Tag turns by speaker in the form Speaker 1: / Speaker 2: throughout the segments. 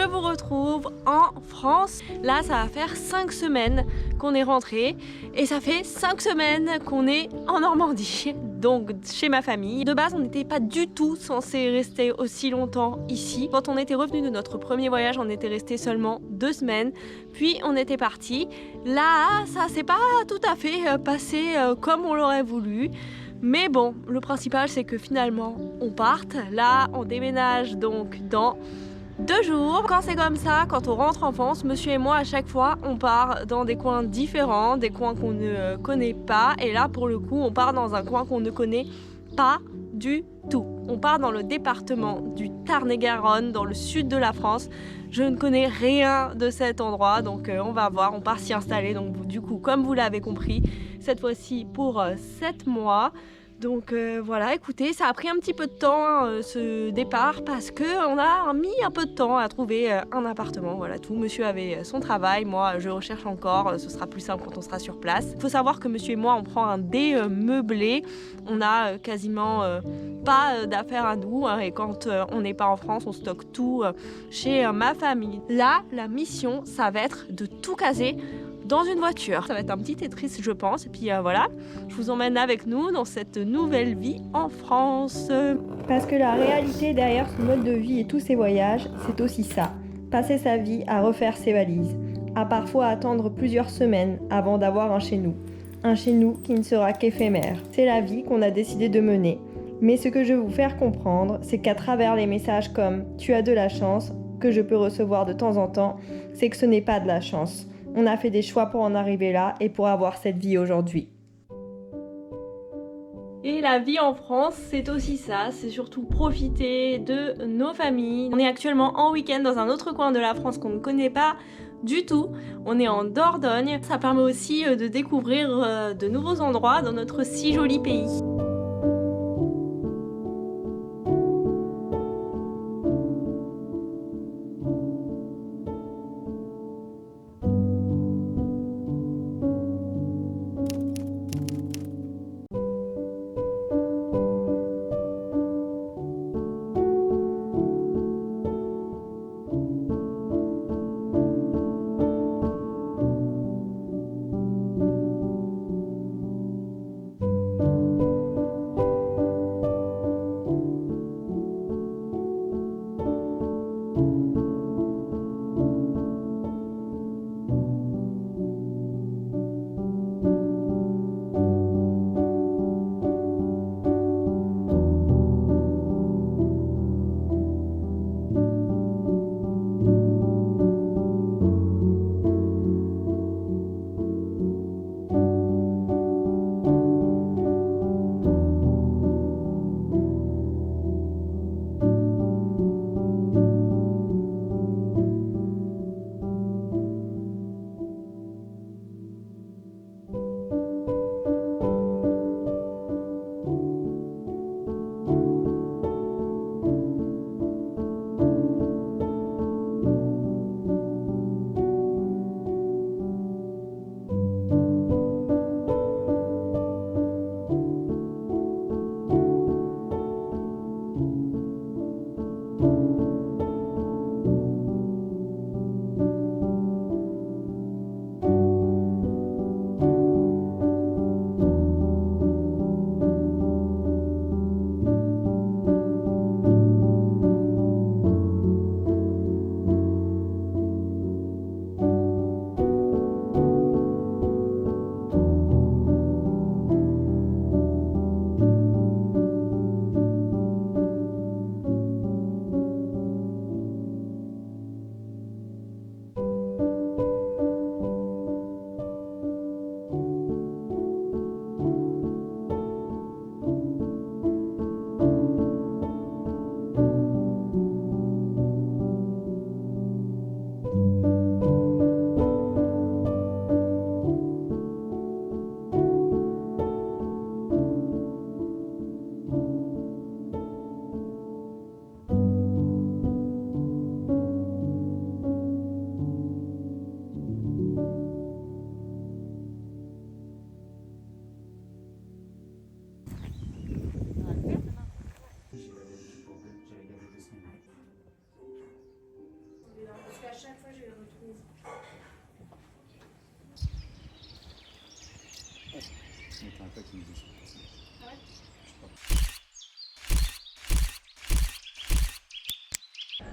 Speaker 1: je vous retrouve en France. Là, ça va faire 5 semaines qu'on est rentré et ça fait 5 semaines qu'on est en Normandie, donc chez ma famille. De base, on n'était pas du tout censé rester aussi longtemps ici. Quand on était revenu de notre premier voyage, on était resté seulement 2 semaines, puis on était parti. Là, ça s'est pas tout à fait passé comme on l'aurait voulu. Mais bon, le principal c'est que finalement on parte. Là, on déménage donc dans 2 jours. Quand c'est comme ça, quand on rentre en France, monsieur et moi à chaque fois on part dans des coins différents, des coins qu'on ne connaît pas. Et là pour le coup on part dans un coin qu'on ne connaît pas du tout. On part dans le département du Tarn-et-Garonne, dans le sud de la France. Je ne connais rien de cet endroit, donc on va voir, on part s'y installer. Donc du coup, comme vous l'avez compris, cette fois-ci pour 7 mois. Donc voilà, écoutez, ça a pris un petit peu de temps ce départ parce qu'on a mis un peu de temps à trouver un appartement. Voilà tout, monsieur avait son travail, moi je recherche encore, ce sera plus simple quand on sera sur place. Il faut savoir que monsieur et moi on prend un démeublé, on a quasiment pas d'affaires à nous et quand on n'est pas en France on stocke tout chez ma famille. Là, la mission ça va être de tout caser dans une voiture. Ça va être un petit Tetris je pense et puis voilà, je vous emmène avec nous dans cette nouvelle vie en France.
Speaker 2: Parce que la réalité derrière ce mode de vie et tous ces voyages, c'est aussi ça. Passer sa vie à refaire ses valises, à parfois attendre plusieurs semaines avant d'avoir un chez nous. Un chez nous qui ne sera qu'éphémère. C'est la vie qu'on a décidé de mener. Mais ce que je veux vous faire comprendre, c'est qu'à travers les messages comme « tu as de la chance » que je peux recevoir de temps en temps, c'est que ce n'est pas de la chance. On a fait des choix pour en arriver là et pour avoir cette vie aujourd'hui.
Speaker 1: Et la vie en France, c'est aussi ça, c'est surtout profiter de nos familles. On est actuellement en week-end dans un autre coin de la France qu'on ne connaît pas du tout. On est en Dordogne. Ça permet aussi de découvrir de nouveaux endroits dans notre si joli pays.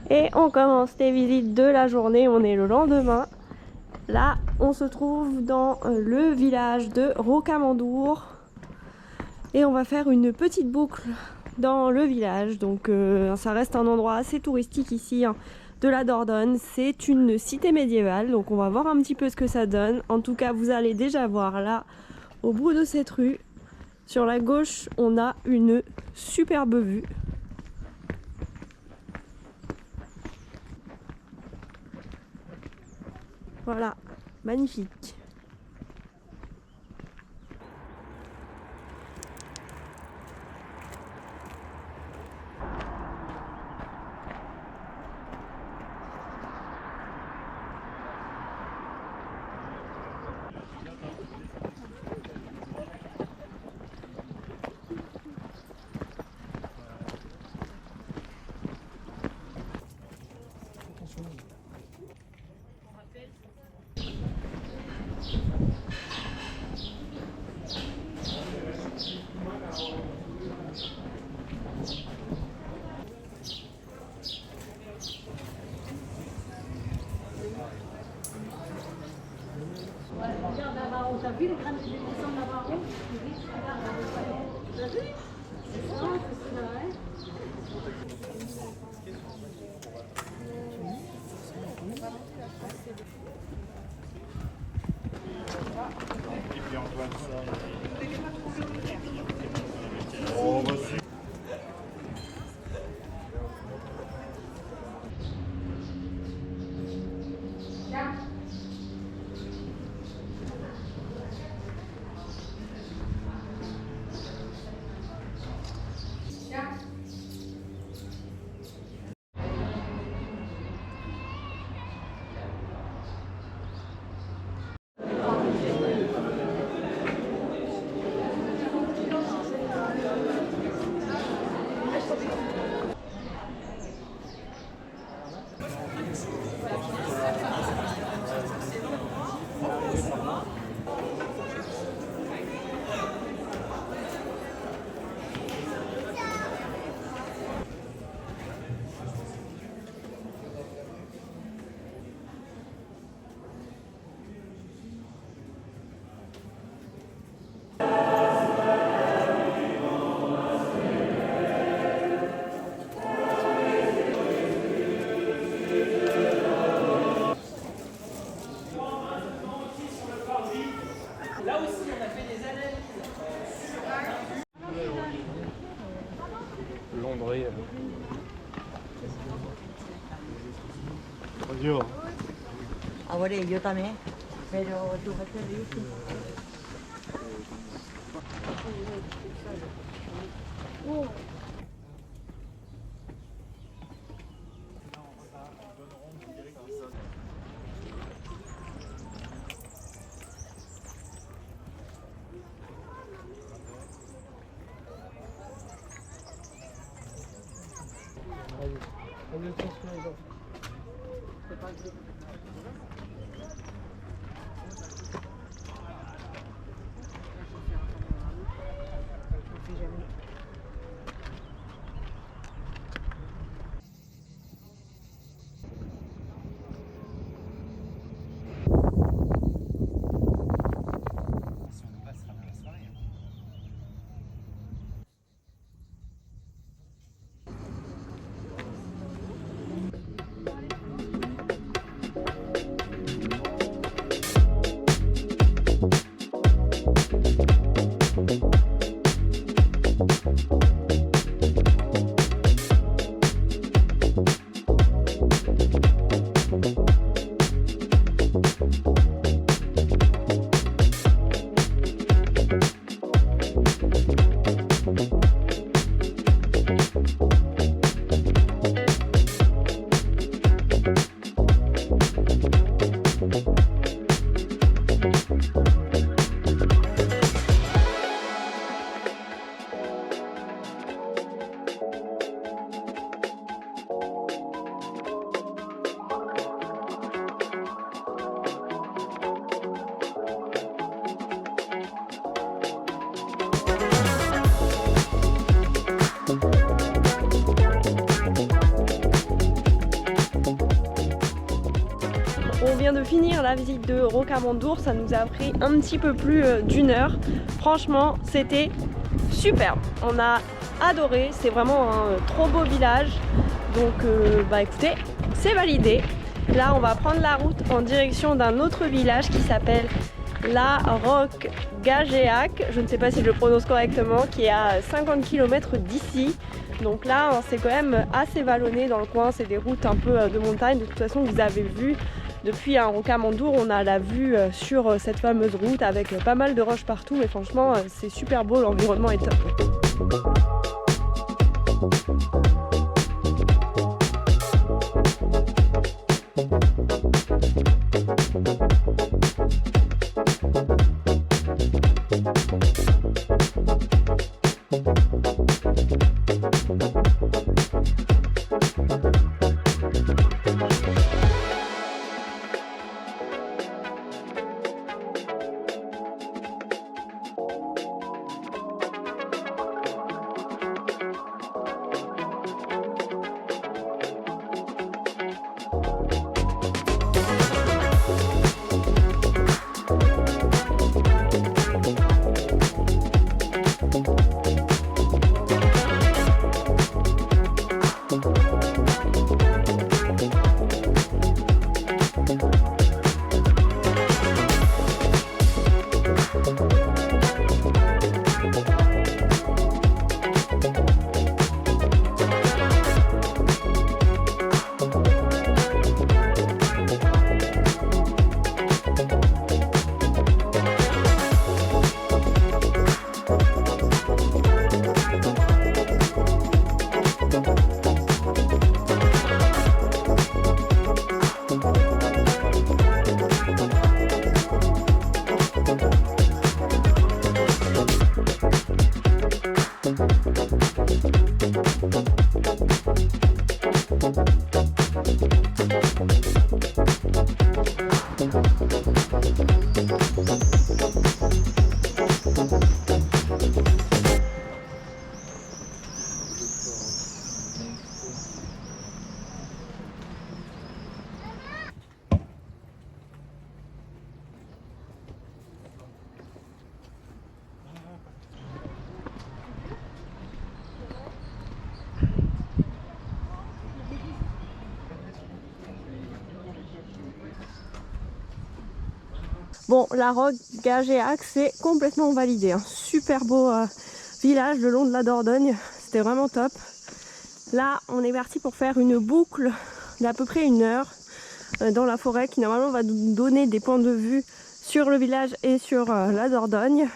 Speaker 1: Et on commence les visites de la journée, on est le lendemain. Là, on se trouve dans le village de Rocamadour. Et on va faire une petite boucle dans le village. Donc ça reste un endroit assez touristique ici, hein, de la Dordogne. C'est une cité médiévale, donc on va voir un petit peu ce que ça donne. En tout cas, vous allez déjà voir là, au bout de cette rue, sur la gauche, on a une superbe vue. Voilà, magnifique.
Speaker 3: T'as vu les grandes dimensions de Navarro? T'as vu? C'est ça, hein?
Speaker 4: Et puis Antoine, ça. Oh, vas-y. Londres. Adiós.
Speaker 5: Ahora yo también, pero tú vas a ir.
Speaker 1: vient de finir la visite de Rocamadour, ça nous a pris un petit peu plus d'1 heure. Franchement, c'était superbe. On a adoré, c'est vraiment un trop beau village. Donc bah écoutez, c'est validé. Là, on va prendre la route en direction d'un autre village qui s'appelle La Roque-Gagéac. Je ne sais pas si je le prononce correctement, qui est à 50 km d'ici. Donc là, c'est quand même assez vallonné dans le coin. C'est des routes un peu de montagne. De toute façon, vous avez vu, depuis Rocamadour, on a la vue sur cette fameuse route avec pas mal de roches partout. Mais franchement, c'est super beau, l'environnement est top. Bon, la Roque-Gagéac, c'est complètement validé. Super beau village le long de la Dordogne. C'était vraiment top. Là, on est parti pour faire une boucle d'à peu près 1 heure dans la forêt qui normalement va nous donner des points de vue sur le village et sur la Dordogne.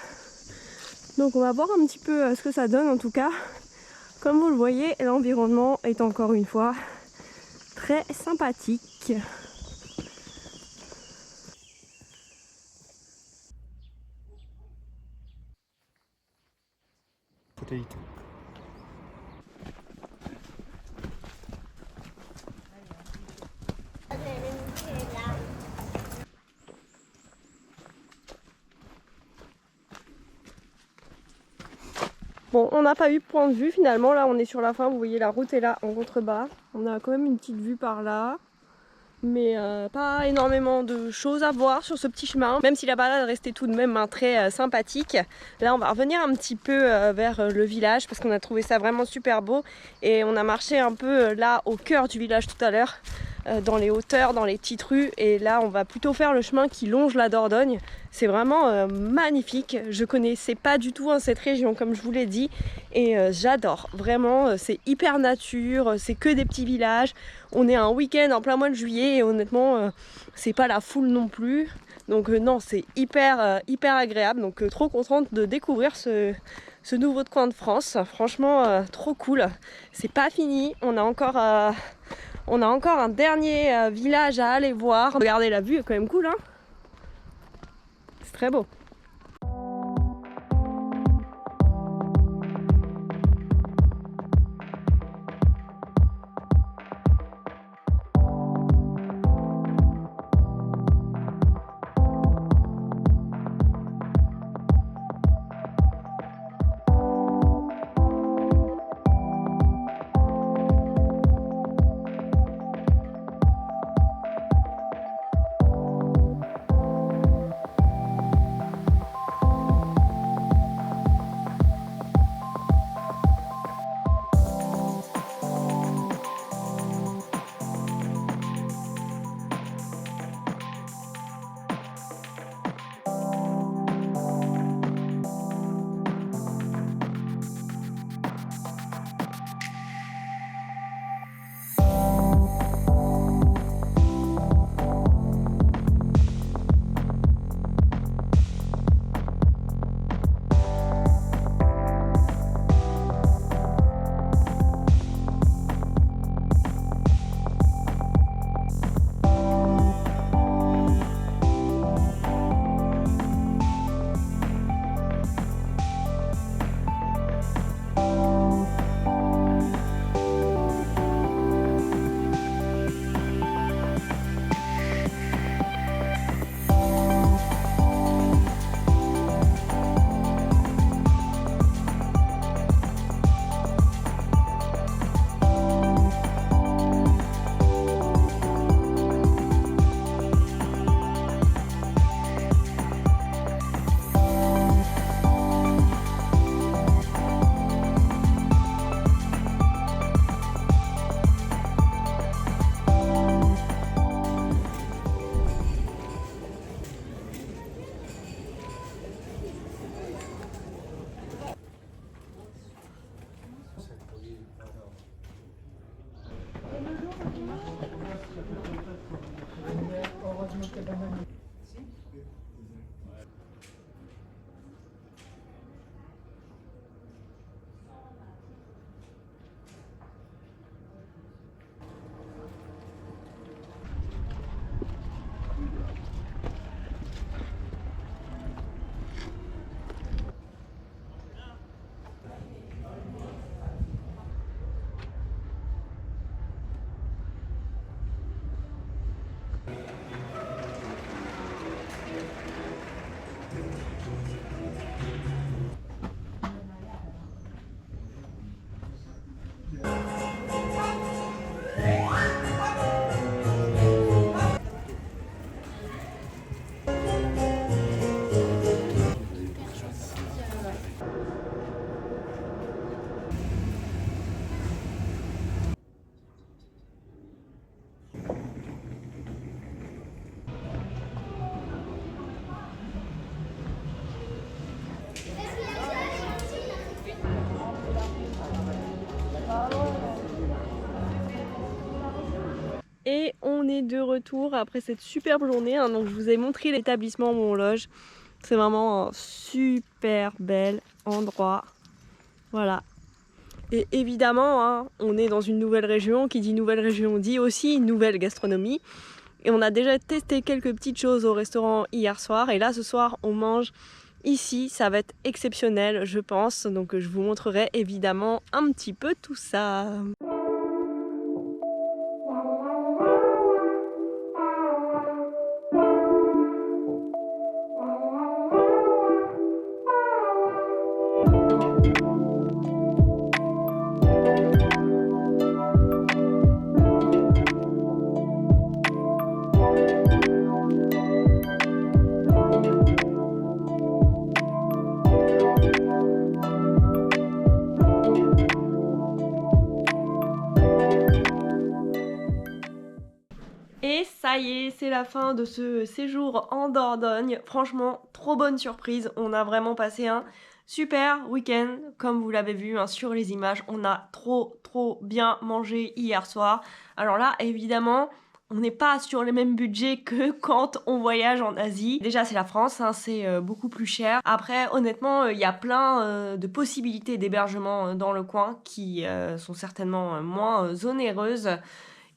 Speaker 1: Donc on va voir un petit peu ce que ça donne en tout cas. Comme vous le voyez, l'environnement est encore une fois très sympathique.
Speaker 4: Fatalité.
Speaker 1: Bon, on n'a pas eu point de vue finalement, là on est sur la fin, vous voyez la route est là en contrebas. On a quand même une petite vue par là, mais pas énormément de choses à voir sur ce petit chemin. Même si la balade restait tout de même très sympathique. Là on va revenir un petit peu vers le village parce qu'on a trouvé ça vraiment super beau. Et on a marché un peu là au cœur du village tout à l'heure, dans les hauteurs, dans les petites rues. Et là on va plutôt faire le chemin qui longe la Dordogne. C'est vraiment magnifique. Je connaissais pas du tout cette région comme je vous l'ai dit. Et j'adore. Vraiment, c'est hyper nature, c'est que des petits villages. On est un week-end en plein mois de juillet et honnêtement, c'est pas la foule non plus. Donc non, c'est hyper agréable. Donc trop contente de découvrir ce nouveau coin de France. Franchement, trop cool. C'est pas fini. On a encore un dernier village à aller voir. Regardez la vue, est quand même cool, hein. C'est très beau. Et on est de retour après cette superbe journée. Donc je vous ai montré l'établissement où on loge. C'est vraiment un super bel endroit. Voilà. Et évidemment, on est dans une nouvelle région. Qui dit nouvelle région dit aussi nouvelle gastronomie. Et on a déjà testé quelques petites choses au restaurant hier soir. Et là, ce soir, on mange ici. Ça va être exceptionnel, je pense. Donc je vous montrerai évidemment un petit peu tout ça. Et ça y est, c'est la fin de ce séjour en Dordogne. Franchement, trop bonne surprise. On a vraiment passé un super week-end. Comme vous l'avez vu sur les images, on a trop bien mangé hier soir. Alors là, évidemment, on n'est pas sur le même budget que quand on voyage en Asie. Déjà, c'est la France, c'est beaucoup plus cher. Après, honnêtement, il y a plein de possibilités d'hébergement dans le coin qui sont certainement moins onéreuses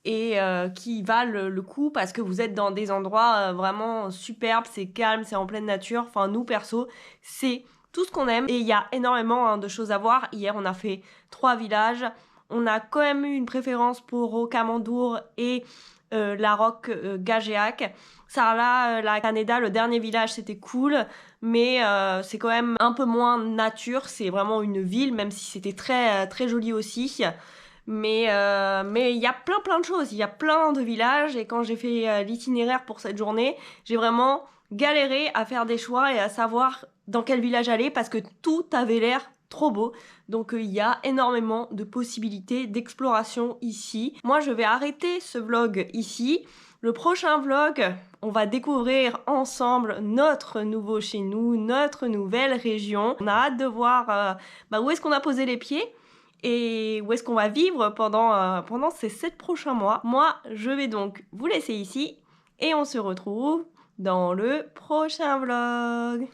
Speaker 1: et qui valent le coup parce que vous êtes dans des endroits vraiment superbes, c'est calme, c'est en pleine nature. Enfin, nous, perso, c'est tout ce qu'on aime. Et il y a énormément de choses à voir. Hier, on a fait 3 villages. On a quand même eu une préférence pour Rocamadour et la Roque Gageac. Sarlat, la Canéda, le dernier village, c'était cool, mais c'est quand même un peu moins nature. C'est vraiment une ville, même si c'était très joli aussi. Mais il y a plein de choses, il y a plein de villages. Et quand j'ai fait l'itinéraire pour cette journée, j'ai vraiment galéré à faire des choix et à savoir dans quel village aller parce que tout avait l'air trop beau. Donc il y a énormément de possibilités d'exploration ici. Moi, je vais arrêter ce vlog ici. Le prochain vlog, on va découvrir ensemble notre nouveau chez nous, notre nouvelle région. On a hâte de voir où est-ce qu'on a posé les pieds et où est-ce qu'on va vivre pendant ces 7 prochains mois. Moi, je vais donc vous laisser ici et on se retrouve dans le prochain vlog.